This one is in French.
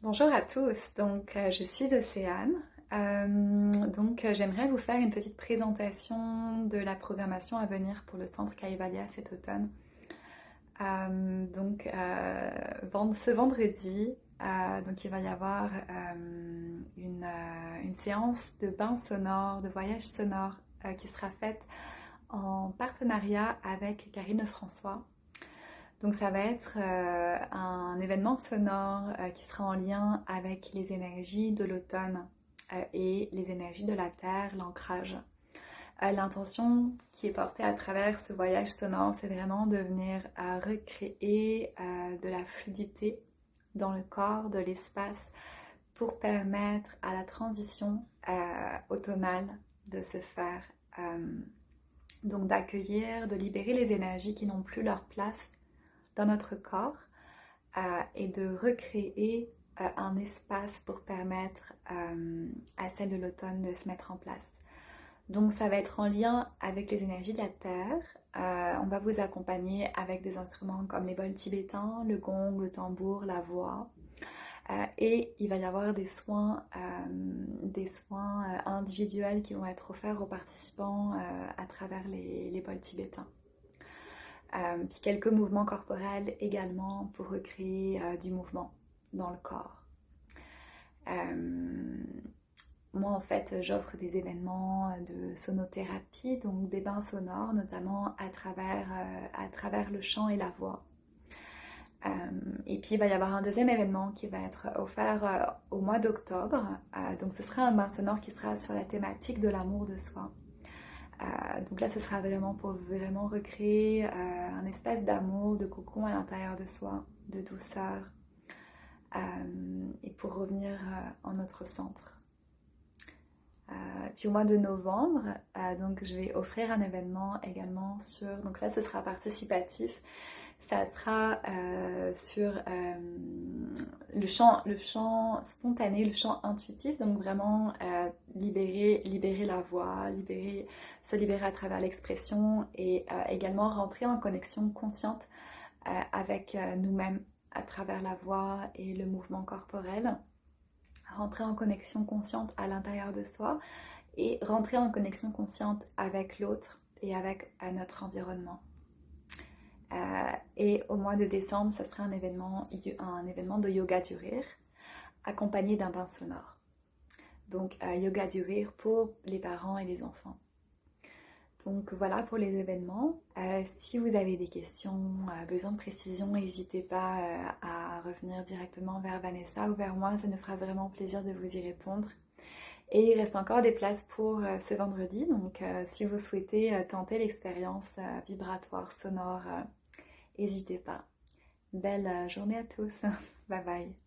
Bonjour à tous, je suis Océane. J'aimerais vous faire une petite présentation de la programmation à venir pour le centre Kaivalya cet automne. Ce vendredi, il va y avoir une séance de bain sonore, de voyage sonore qui sera faite en partenariat avec Karine François. Donc ça va être un événement sonore qui sera en lien avec les énergies de l'automne et les énergies de la terre, l'ancrage. L'intention qui est portée à travers ce voyage sonore, c'est vraiment de venir recréer de la fluidité dans le corps, de l'espace, pour permettre à la transition automnale de se faire. Donc d'accueillir, de libérer les énergies qui n'ont plus leur place dans notre corps et de recréer un espace pour permettre à celle de l'automne de se mettre en place. Donc ça va être en lien avec les énergies de la terre. On va vous accompagner avec des instruments comme les bols tibétains, le gong, le tambour, la voix. Et il va y avoir des soins individuels qui vont être offerts aux participants à travers les bols tibétains. Puis quelques mouvements corporels également pour recréer du mouvement dans le corps. Moi en fait j'offre des événements de sonothérapie, donc des bains sonores notamment à travers le chant et la voix. Et puis il va y avoir un deuxième événement qui va être offert au mois d'octobre. Donc ce sera un bain sonore qui sera sur la thématique de l'amour de soi. Donc là, ce sera vraiment pour vraiment recréer un espace d'amour, de cocon à l'intérieur de soi, de douceur, et pour revenir en notre centre. Puis au mois de novembre, je vais offrir un événement également sur... Donc là, ce sera participatif. Ça sera sur le chant spontané, le chant intuitif, donc vraiment libérer la voix, se libérer à travers l'expression et également rentrer en connexion consciente avec nous-mêmes à travers la voix et le mouvement corporel. Rentrer en connexion consciente à l'intérieur de soi et rentrer en connexion consciente avec l'autre et avec notre environnement. Et au mois de décembre, ça sera un événement de yoga du rire accompagné d'un bain sonore. Donc yoga du rire pour les parents et les enfants. Donc voilà pour les événements. Si vous avez des questions, besoin de précision, n'hésitez pas à revenir directement vers Vanessa ou vers moi, ça nous fera vraiment plaisir de vous y répondre. Et il reste encore des places pour ce vendredi, donc si vous souhaitez tenter l'expérience vibratoire, sonore, n'hésitez pas. Belle journée à tous. Bye bye.